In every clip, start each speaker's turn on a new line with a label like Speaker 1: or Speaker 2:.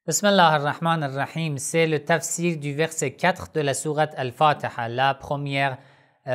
Speaker 1: Bismillah ar-Rahman ar-Rahim, c'est le tafsir du verset 4 de la sourate Al-Fatiha, la première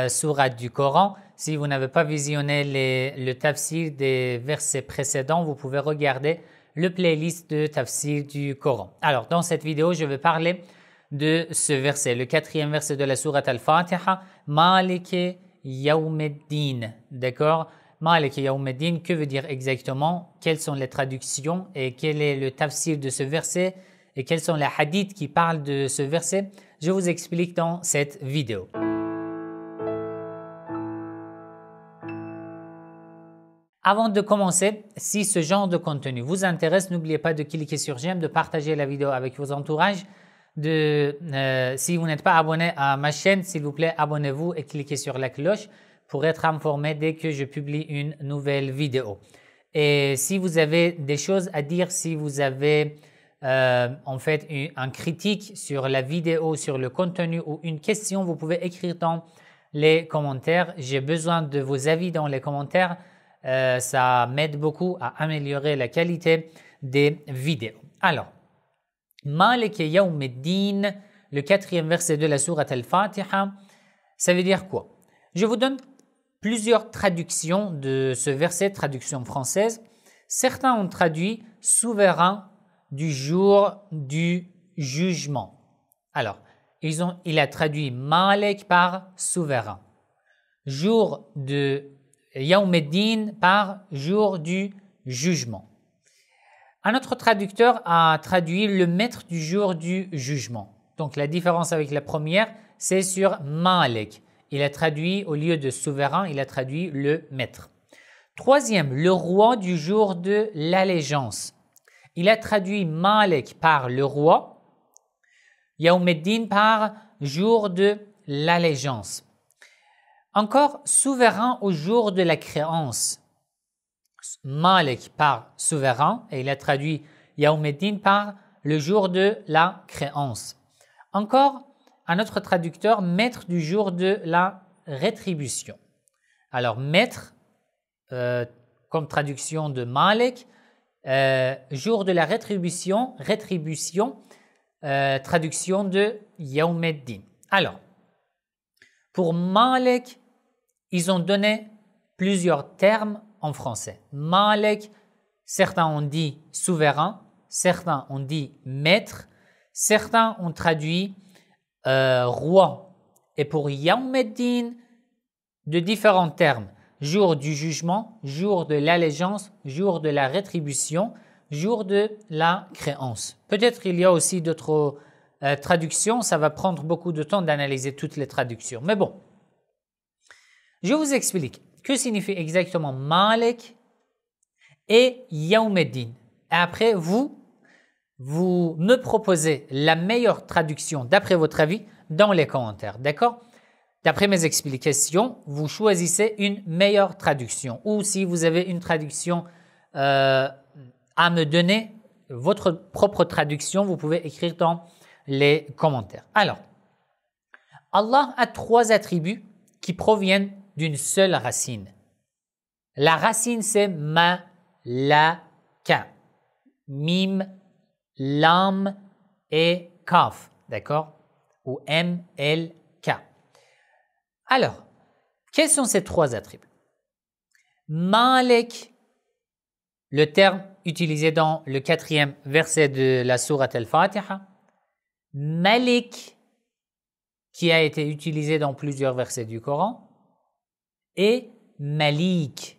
Speaker 1: sourate du Coran. Si vous n'avez pas visionné le tafsir des versets précédents, vous pouvez regarder le playlist de tafsir du Coran. Alors, dans cette vidéo, je vais parler de ce verset, le quatrième verset de la sourate Al-Fatiha, Maliki Yawmiddin, d'accord? Malik Yawmiddin, que veut dire exactement? Quelles sont les traductions et quel est le tafsir de ce verset et quels sont les hadiths qui parlent de ce verset? Je vous explique dans cette vidéo. Avant de commencer, si ce genre de contenu vous intéresse, n'oubliez pas de cliquer sur j'aime, de partager la vidéo avec vos entourages. Si vous n'êtes pas abonné à ma chaîne, s'il vous plaît, abonnez-vous et cliquez sur la cloche pour être informé dès que je publie une nouvelle vidéo. Et si vous avez des choses à dire, si vous avez en fait un critique sur la vidéo, sur le contenu ou une question, vous pouvez écrire dans les commentaires. J'ai besoin de vos avis dans les commentaires. Ça m'aide beaucoup à améliorer la qualité des vidéos. Alors, Malik Yawmiddin, le quatrième verset de la sourate Al-Fatiha, ça veut dire quoi? Je vous donne plusieurs traductions de ce verset, traduction française. Certains ont traduit « souverain du jour du jugement ». Alors, il a traduit « Malik » par « souverain »,« jour de Yawmiddin » par « jour du jugement ». Un autre traducteur a traduit « le maître du jour du jugement ». Donc, la différence avec la première, c'est sur « Malik ». Il a traduit, au lieu de souverain, il a traduit le maître. Troisième, le roi du jour de l'allégeance. Il a traduit Malik par le roi, Yawmiddin par jour de l'allégeance. Encore, souverain au jour de la créance. Malik par souverain, et il a traduit Yawmiddin par le jour de la créance. Encore, un autre traducteur, maître du jour de la rétribution. Alors, maître, comme traduction de Malik, jour de la rétribution, traduction de Yawmiddin. Alors, pour Malik, ils ont donné plusieurs termes en français. Malik, certains ont dit souverain, certains ont dit maître, certains ont traduit roi, et pour Yawmiddin, de différents termes, jour du jugement, jour de l'allégeance, jour de la rétribution, jour de la créance. Peut-être il y a aussi d'autres traductions, ça va prendre beaucoup de temps d'analyser toutes les traductions. Mais bon, je vous explique que signifie exactement Malik et Yawmiddin. Et après, vous me proposez la meilleure traduction d'après votre avis dans les commentaires, d'accord? D'après mes explications, vous choisissez une meilleure traduction. Ou si vous avez une traduction à me donner, votre propre traduction, vous pouvez écrire dans les commentaires. Alors, Allah a trois attributs qui proviennent d'une seule racine. La racine, c'est ma, la, ka, mim, lam et kaf, d'accord? Ou M, L, K. Alors, quels sont ces trois attributs? Malik, le terme utilisé dans le quatrième verset de la sourate Al-Fatiha. Malik, qui a été utilisé dans plusieurs versets du Coran. Et Malik.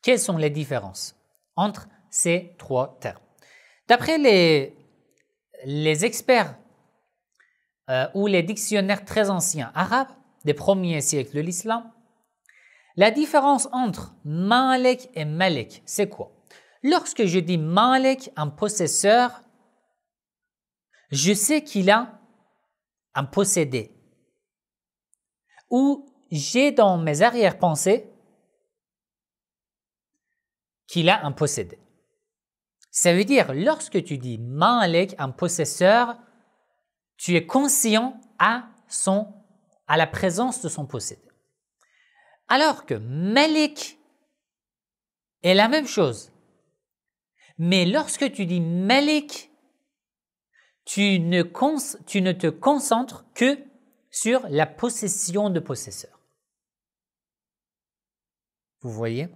Speaker 1: Quelles sont les différences entre ces trois termes? D'après les experts ou les dictionnaires très anciens arabes des premiers siècles de l'islam, la différence entre Malik et Malik, c'est quoi? Lorsque je dis Malik, un possesseur, je sais qu'il a un possédé. Ou j'ai dans mes arrière-pensées qu'il a un possédé. Ça veut dire, lorsque tu dis Malik, un possesseur, tu es conscient à la présence de son possédé. Alors que Malik est la même chose, Mais lorsque tu dis Malik, tu ne te concentres que sur la possession de possesseur. Vous voyez?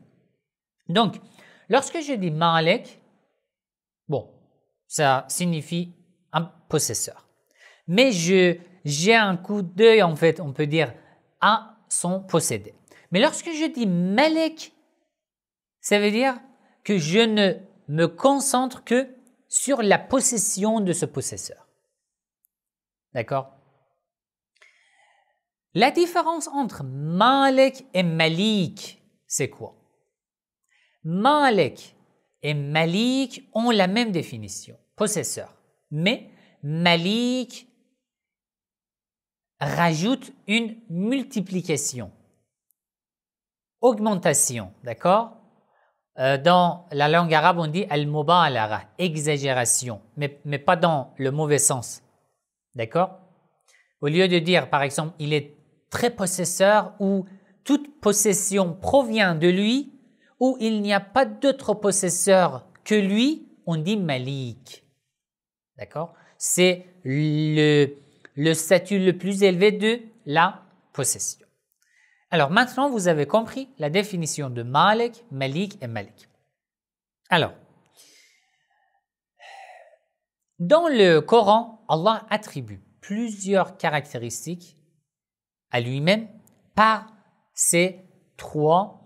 Speaker 1: Donc, lorsque je dis Malik, bon, ça signifie un possesseur. Mais j'ai un coup d'œil, en fait, on peut dire, à son possédé. Mais lorsque je dis Malik, ça veut dire que je ne me concentre que sur la possession de ce possesseur. D'accord? La différence entre Malik et Malik, c'est quoi? Malik et Malik ont la même définition, possesseur. Mais Malik rajoute une multiplication, augmentation, d'accord? Dans la langue arabe, on dit al-mubalara, exagération, mais pas dans le mauvais sens, d'accord? Au lieu de dire, par exemple, il est très possesseur ou toute possession provient de lui ou il n'y a pas d'autre possesseur que lui, on dit malik, d'accord? C'est le statut le plus élevé de la possession. Alors maintenant, vous avez compris la définition de Malik, Malik et Malik. Alors, dans le Coran, Allah attribue plusieurs caractéristiques à lui-même par ces trois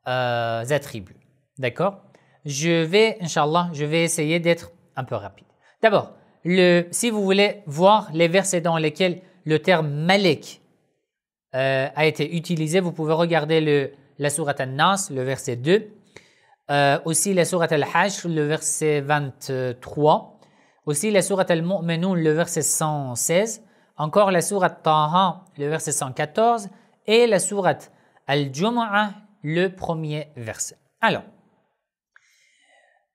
Speaker 1: attributs. D'accord? Inch'Allah, je vais essayer d'être un peu rapide. D'abord, si vous voulez voir les versets dans lesquels le terme Malik a été utilisé, vous pouvez regarder la sourate An-Nas, le verset 2, aussi la sourate Al-Hashr, le verset 23, aussi la sourate Al-Mu'minun, le verset 116, encore la sourate Taha, le verset 114, et la sourate Al-Jumu'ah, le premier verset. Alors,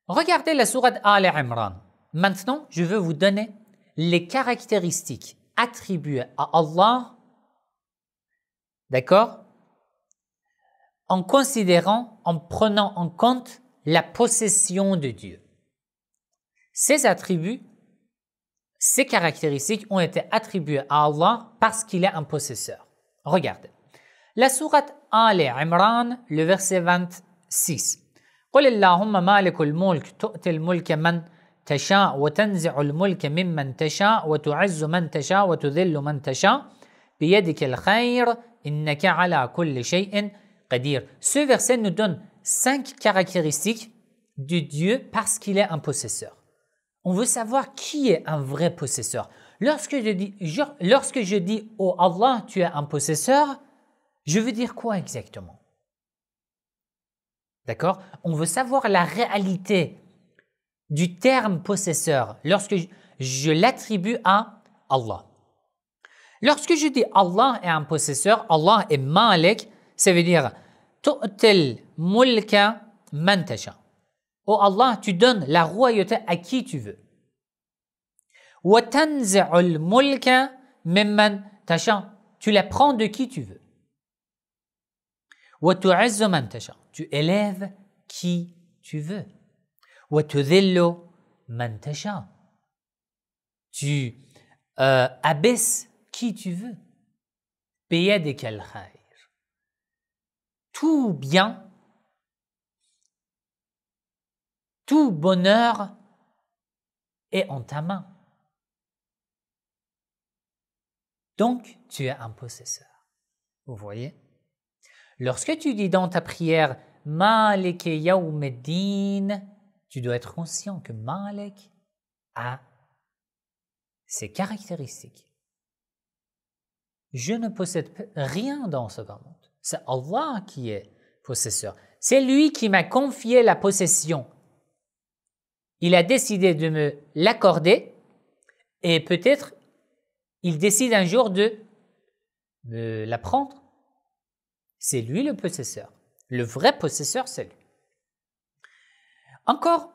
Speaker 1: regardez la sourate Al-Imran. Maintenant, je veux vous donner les caractéristiques attribuées à Allah, d'accord, en prenant en compte la possession de Dieu. Ces attributs, ces caractéristiques ont été attribuées à Allah parce qu'il est un possesseur. Regardez. La sourate Al-Imran, le verset 26. قل اللهم مالك الملك تؤتي الملك من تشاء وتنزع الملك ممن تشاء وتعز من تشاء وتذل من تشاء بيدك الخير إنك على كل شيء قدير. Ce verset nous donne 5 caractéristiques de Dieu parce qu'il est un possesseur. On veut savoir qui est un vrai possesseur. Lorsque je dis oh Allah, tu es un possesseur, je veux dire quoi exactement? D'accord? On veut savoir la réalité du terme possesseur lorsque je l'attribue à Allah. Lorsque je dis Allah est un possesseur, Allah est Malik, ça veut dire tu'til mulka man tasha. Oh Allah, tu donnes la royauté à qui tu veux. Wa tanzi'ul mulka mimman tasha. Tu la prends de qui tu veux. Wa tu'izzu man tasha. Tu élèves qui tu veux. Wa tudhillu man tasha. Tu abaisses qui tu veux. Biyadika al-khayr. Tout bien, tout bonheur est en ta main. Donc, tu es un possesseur. Vous voyez? Lorsque tu dis dans ta prière « Malik yawmiddin », tu dois être conscient que Malik a ses caractéristiques. Je ne possède rien dans ce grand monde. C'est Allah qui est possesseur. C'est lui qui m'a confié la possession. Il a décidé de me l'accorder et peut-être il décide un jour de me la prendre. C'est lui le possesseur. Le vrai possesseur, c'est lui. Encore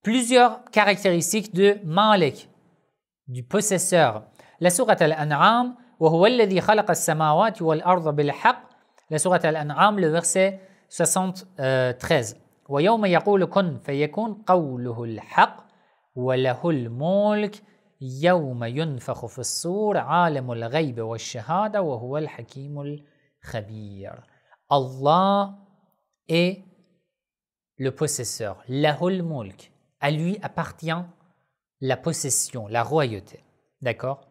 Speaker 1: plusieurs caractéristiques de Malik, du possesseur. La sourate Al-An'am, وَهُوَ الَّذِي خَلَقَ السَّمَاوَاتِ وَالْأَرْضَ بِالْحَقِّ. La sourate Al-An'am, le verset 73. وَيَوْمَ يَقُولُ كُنْ فَيَكُونُ قَوْلُهُ الْحَقُّ وَلَهُ الْمُلْكُ يَوْمَ يُنْفَخُ فِي الصُّورِ عَالِمُ الْغَيْبِ وَالشَّهَادَةِ وَهُوَ الْحَكِيمُ الْخَبِيرُ. Allah est le possesseur. Lahul mulk. À lui appartient la possession, la royauté. D'accord?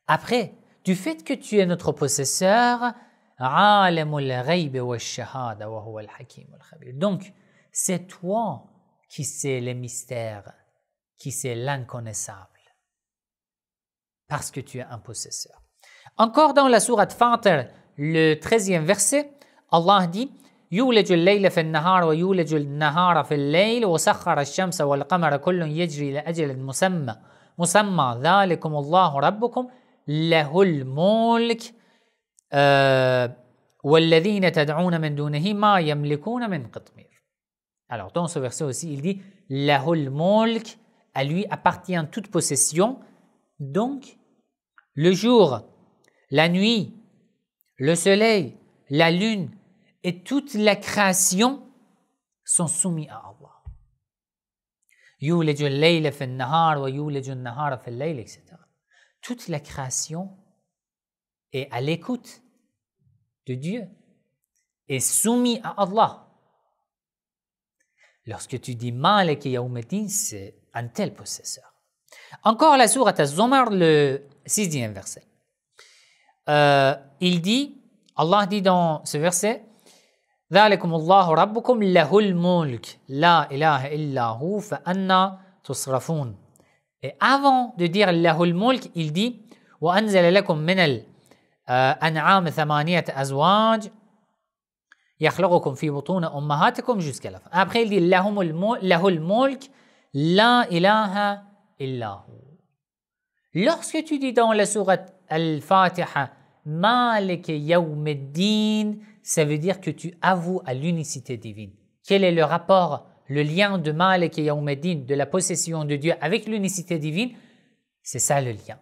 Speaker 1: Après, du fait que tu es notre possesseur, alimul ghaybi wa shahada wa huwa al-hakim al-khabir. Donc, c'est toi qui sais les mystères, qui sais l'inconnaissable. Parce que tu es un possesseur. Encore dans la sourate Fatir, le 13e verset, Allah dit يولج الليل في النهار ويولج النهار في الليل وسخر الشمس والقمر كل يجري لأجل مسمى ذلكم الله ربكم له الملك والذين تدعون من دونه ما يملكون من قطمير. Alors dans ce verset aussi il dit له الملك, à lui appartient toute possession. Donc le jour, la nuit, le soleil, la lune et toute la création sont soumis à Allah. يولج الليل في النهار ويولج النهار في الليل, etc. Toute la création est à l'écoute de Dieu et soumis à Allah. Lorsque tu dis Malik Yawmiddin, c'est un tel possesseur. Encore la sourate Az-Zumar, le 6e verset. Il dit, Allah dit dans ce verset, ذلكم الله ربكم له الملك لا إله إلا هو فأنا تصرفون. Et avant de dire له الملك, il dit وأنزل لكم من الأنعام 8 أزواج يخلقكم في بطون أمهاتكم jusqu'à la fin. Après il dit له الملك لا إله إلا هو. Lorsque tu dis dans la sourate Al-Fatiha Malik Yawmiddin, ça veut dire que tu avoues à l'unicité divine. Quel est le rapport, le lien de Malik Yawmiddin, de la possession de Dieu avec l'unicité divine? C'est ça le lien.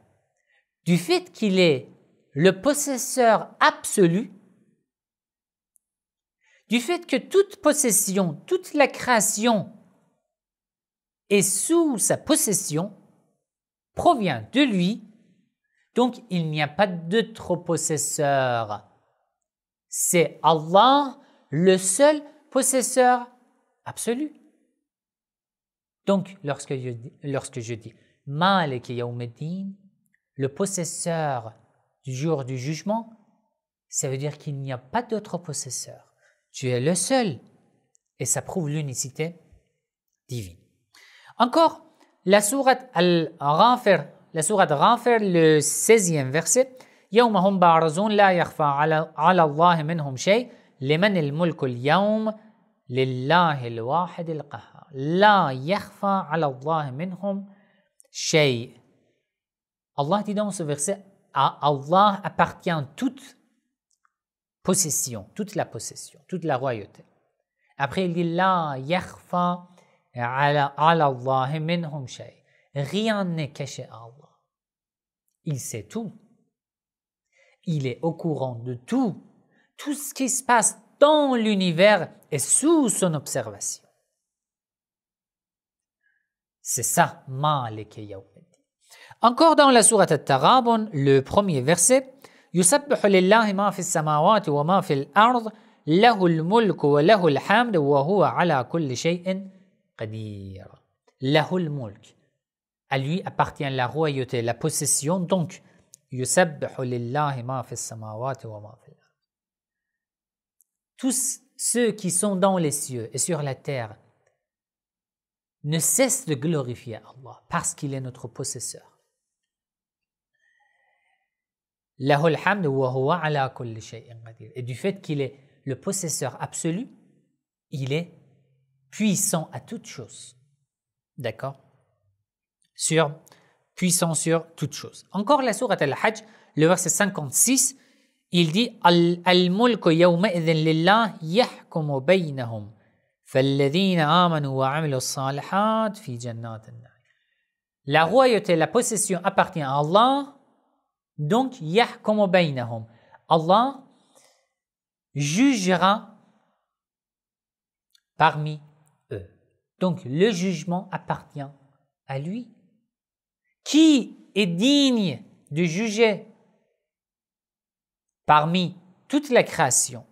Speaker 1: Du fait qu'il est le possesseur absolu, du fait que toute possession, toute la création est sous sa possession, provient de lui, donc il n'y a pas d'autre possesseur. C'est Allah, le seul possesseur absolu. Donc, lorsque je dis Malik Yawmiddin, le possesseur du jour du jugement, ça veut dire qu'il n'y a pas d'autre possesseur. Tu es le seul. Et ça prouve l'unicité divine. Encore, la sourate Al-Ghafir, le 16e verset, يوم هم بارزون لا يخفى على الله منهم شيء لمن الملك اليوم لله الواحد القهار لا يخفى على الله منهم شيء. Allah dit dans ce verset, à Allah appartient toute possession, toute la possession, toute la royauté. Après il dit لا يخفى على الله منهم شيء. Rien n'est caché à Allah. Il sait tout. Il est au courant de tout. Tout ce qui se passe dans l'univers est sous son observation. C'est ça, Malik Yawmiddin. Encore dans la sourate At-Taghabun, le premier verset, يسبح لله ما في السماوات وما في الأرض له الملك وله الحمد وهو على كل شيء قدير. له الملك. À lui appartient la royauté, la possession, donc يسبح لله ما في السماوات وما في الأرض. Tous ceux qui sont dans les cieux et sur la terre ne cessent de glorifier Allah parce qu'il est notre possesseur. له الحمد وهو على كل شيء قدير. Et du fait qu'il est le possesseur absolu, il est puissant à toutes choses. D'accord? Puissant sur toutes choses. Encore la sourate Al-Hajj, le verset 56, il dit Al-mulku yawma'idhin lillah yahkumu baynahum falladhina amanu wa 'amilu s-salihat fi jannatin na'im. La royauté, la possession appartient à Allah, donc yahkumu baynahum. Allah jugera parmi eux. Donc, le jugement appartient à lui. Qui est digne de juger parmi toute la création?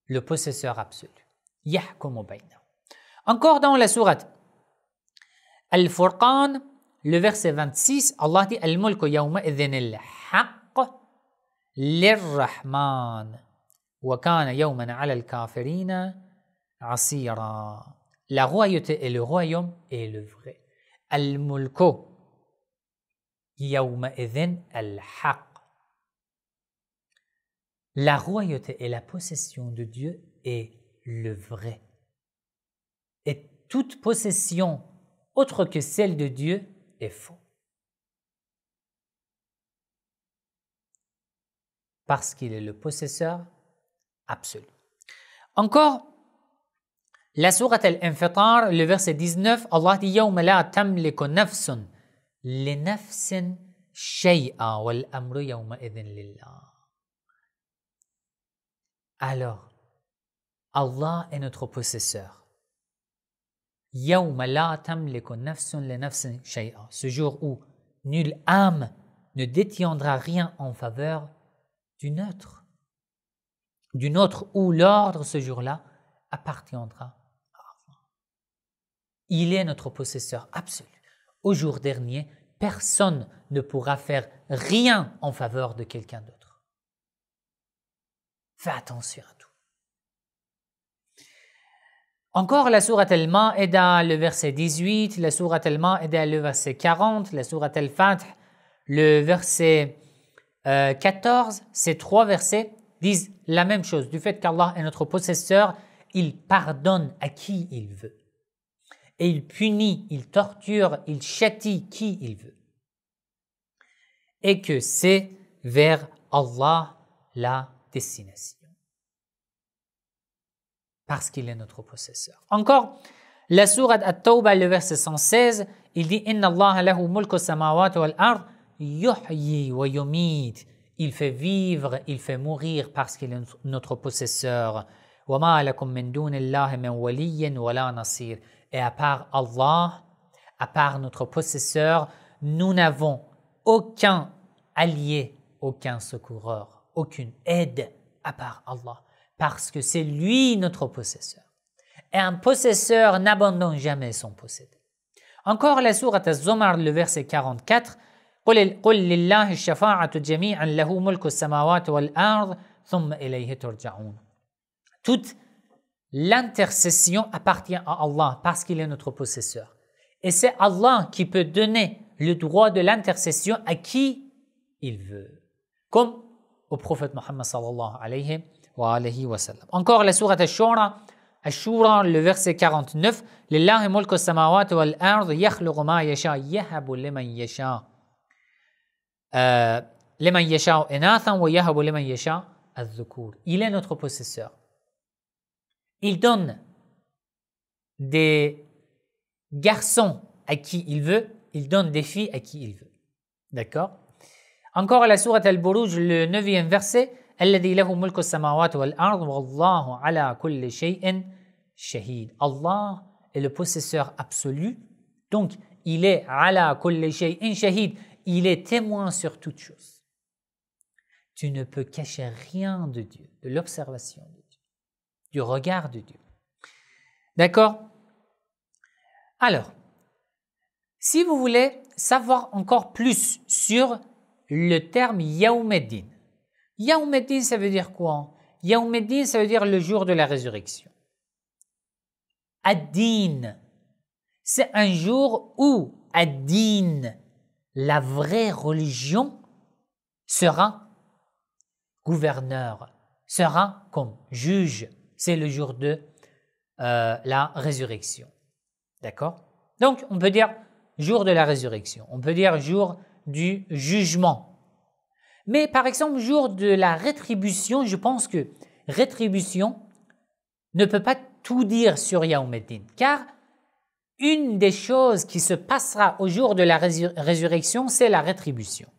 Speaker 1: Le possesseur absolu. Yahkumu baynahum. Encore dans la sourate Al-Furqan, le verset 26, Allah dit Al-mulku yawma idhin al-haqq lir-Rahman wa kana yawman 'ala al-kafirina 'asira. La royauté et le royaume est le vrai. Al-mulku yawma idhin al-haqq. La royauté et la possession de Dieu est le vrai. Et toute possession autre que celle de Dieu est faux. Parce qu'il est le possesseur absolu. Encore, la sourate Al-Infitar, le verset 19, Allah dit يَوْمَ لَا تَمْلِكُ نَفْسٌ لِنَفْسٍ شَيْئًا وَالْأَمْرُ يَوْمَئِذٍ لِلَّهِ. Alors, Allah est notre possesseur. يَوْمَ لَا تَمْلِكُ نَفْسٌ لِنَفْسٍ شَيْئًا. Ce jour où nulle âme ne détiendra rien en faveur d'une autre. D'une autre où l'ordre ce jour-là appartiendra à Allah. Il est notre possesseur absolu. Au jour dernier, personne ne pourra faire rien en faveur de quelqu'un d'autre. Fais attention à tout. Encore la sourate Al-Ma'ida, le verset 18, la sourate Al-Ma'ida, le verset 40, la sourate Al-Fath, le verset 14, ces trois versets disent la même chose, du fait qu'Allah est notre possesseur, il pardonne à qui il veut. Et il punit, il torture, il châtie qui il veut. Et que c'est vers Allah la destination. Parce qu'il est notre possesseur. Encore, la sourate At-Tawbah, le verset 116, il dit « Inna Allah lahu mulku samawati wal ard yuhyi wa yumit » Il fait vivre, il fait mourir parce qu'il est notre possesseur. « Wa ma lakum min dunillahi min waliyyin wa la nasir » Et à part Allah, à part notre possesseur, nous n'avons aucun allié, aucun secoureur, aucune aide à part Allah. Parce que c'est lui notre possesseur. Et un possesseur n'abandonne jamais son possédé. Encore la sourate Az-Zumar, le verset 44, قُلْ لِلَّهِ الشَّفَاعَةُ جَمِيعًا لَهُ مُلْكُ السَّمَاوَاتِ وَالْأَرْضِ ثُمَّ إِلَيْهِ تُرْجَعُونَ. Toute l'intercession appartient à Allah parce qu'il est notre possesseur. Et c'est Allah qui peut donner le droit de l'intercession à qui il veut. Comme au prophète Muhammad sallallahu alayhi wa sallam. Encore la sourate Ash-Shura, le verset 49, Lillahi mulku samawati wal ard yakhluqu ma yasha yahabu liman yasha inathan wa yahabu liman yasha adh-dhukur. Il est notre possesseur. Il donne des garçons à qui il veut, il donne des filles à qui il veut. D'accord? Encore la sourate Al-Buruj, le 9e verset, الذي له ملك السماوات والأرض والله على كل شيء شهيد. Allah est le possesseur absolu, donc il est على كل شيء شهيد, il est témoin sur toute chose. Tu ne peux cacher rien de Dieu, de l'observation de Dieu, du regard de Dieu. D'accord? Alors, si vous voulez savoir encore plus sur le terme Yawmeddin, Yawmeddin, ça veut dire quoi? Yawmeddin, ça veut dire le jour de la résurrection. Ad-Din, c'est un jour où Ad-Din, la vraie religion, sera gouverneur, sera comme juge. C'est le jour de la résurrection. D'accord? Donc, on peut dire jour de la résurrection. On peut dire jour du jugement. Mais par exemple, jour de la rétribution, je pense que rétribution ne peut pas tout dire sur Yawmeddin. Car une des choses qui se passera au jour de la résurrection, c'est la rétribution.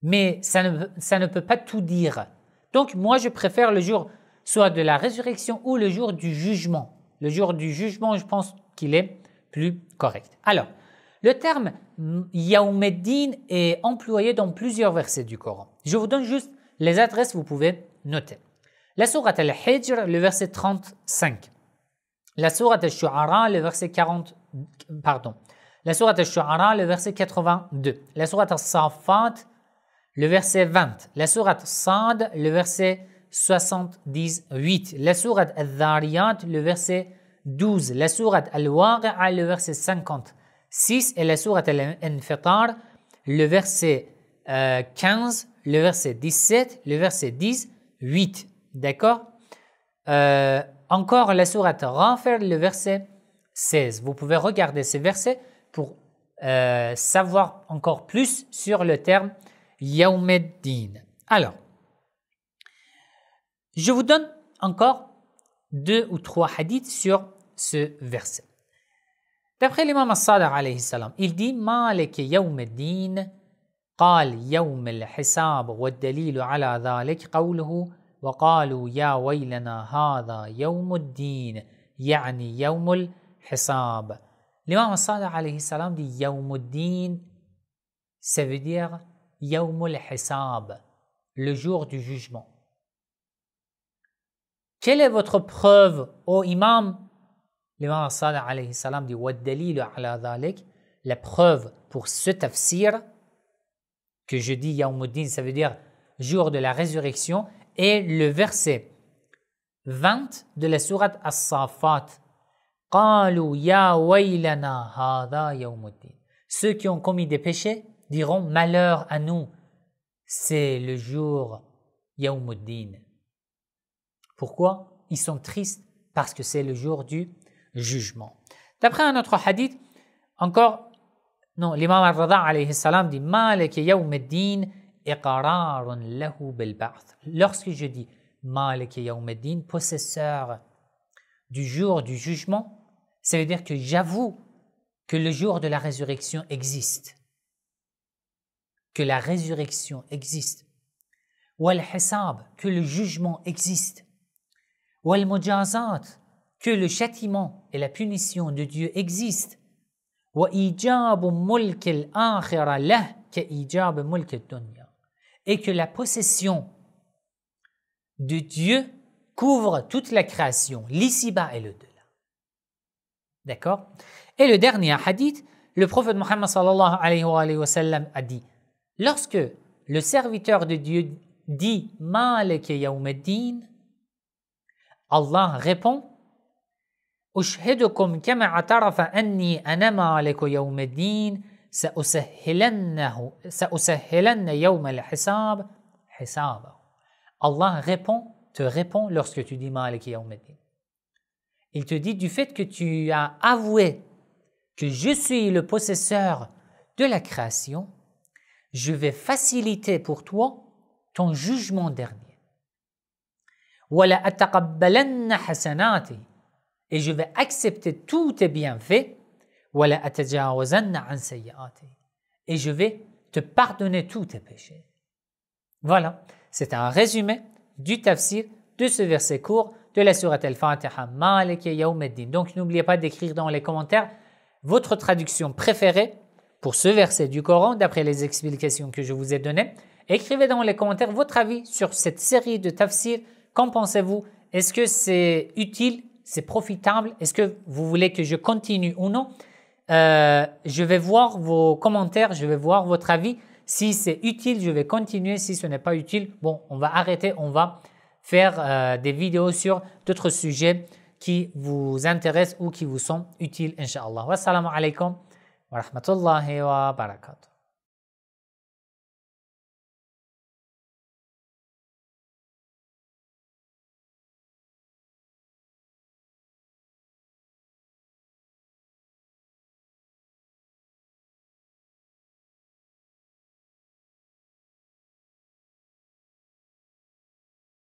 Speaker 1: Mais ça ne peut pas tout dire. Donc moi, je préfère le jour soit de la résurrection ou le jour du jugement. Le jour du jugement, je pense qu'il est plus correct. Alors, le terme Yawm-ed-Din est employé dans plusieurs versets du Coran. Je vous donne juste les adresses, vous pouvez noter. La sourate Al-Hijr, le verset 35. La sourate Al-Shu'ara, le verset 40, pardon. La sourate Al-Shu'ara, le verset 82. La sourate Al-Saffat, le verset 20. La sourate Sad, le verset 78. La sourate Al-Dhariyat, le verset 12. La sourate Al-Waqi'a, le verset 56. Et la sourate Al-Infitar, le verset 15, le verset 17, le verset 18. D'accord? Encore la sourate Ghafir, le verset 16. Vous pouvez regarder ces versets pour savoir encore plus sur le terme Yawm-ed-Din. Alors, je vous donne encore 2 ou 3 hadiths sur ce verset. D'après l'imam As-Sadiq alayhi salam, il dit Malik Yawm-ed-Din قال يوم الحساب والدليل على ذلك قوله وقالوا يا ويلنا هذا يوم الدين يعني يوم الحساب. L'imam As-Sadiq alayhi salam dit Yawm-ed-Din, ça veut dire Yawm al-Hisab, le jour du jugement. Quelle est votre preuve, ô imam? L'imam As-Sadiq alayhi salam dit وَالدَّلِيلُ عَلَى ذَلِكَ, la preuve pour ce tafsir que je dis Yawm-ed-Din, ça veut dire jour de la résurrection, et le verset 20 de la sourate As-Saffat. قَالُوا يَا وَيْلَنَا هَذَا يَوْمُ الدِّينِ. Ceux qui ont commis des péchés diront malheur à nous, c'est le jour Yawm-ed-Din. Pourquoi? Ils sont tristes parce que c'est le jour du jugement. D'après un autre hadith, encore, non, l'imam al-Rada alayhi salam dit Malik Yawm-ed-Din iqrarun lahu bil-ba'th. Lorsque je dis Malik Yawm-ed-Din, possesseur du jour du jugement, ça veut dire que j'avoue que le jour de la résurrection existe. Que la résurrection existe. Wal-Hisab, que le jugement existe. Wal-Mujazat, que le châtiment et la punition de Dieu existent. وَإِيجَابُ مُلْكِ الْآخِرَةِ لَهُ كَإِيجَابِ مُلْكِ الدُّنْيَا. Et que la possession de Dieu couvre toute la création, l'ici-bas et le delà. D'accord? Et le dernier hadith, le prophète Muhammad sallallahu alayhi wa sallam a dit, lorsque le serviteur de Dieu dit Malik Yawm-ed-Din, Allah répond أشهدكم كما اعترف أني أنا مالك يوم الدين سأسهلن يوم الحساب حسابه. Allah te répond lorsque tu dis Malik Yawm-ed-Din. Il te dit du fait que tu as avoué que je suis le possesseur de la création, je vais faciliter pour toi ton jugement dernier. وَلَا أَتَقَبَّلَنَّ حَسَنَاتِهِ, et je vais accepter tous tes bienfaits. وَلَا أَتَجَاوَزَنَّ عَنْ سَيِّئَاتِهِ, et je vais te pardonner tous tes péchés. Voilà, c'est un résumé du tafsir de ce verset court de la sourate Al-Fatiha, Malik Yawm-ed-Din. Donc n'oubliez pas d'écrire dans les commentaires votre traduction préférée pour ce verset du Coran d'après les explications que je vous ai données. Écrivez dans les commentaires votre avis sur cette série de tafsir. Qu'en pensez-vous? Est-ce que c'est utile? C'est profitable? Est-ce que vous voulez que je continue ou non? Je vais voir vos commentaires, je vais voir votre avis. Si c'est utile, je vais continuer. Si ce n'est pas utile, bon, on va arrêter. On va faire des vidéos sur d'autres sujets qui vous intéressent ou qui vous sont utiles, Inch'Allah. Wassalamu alaikum wa rahmatullahi wa barakatuh.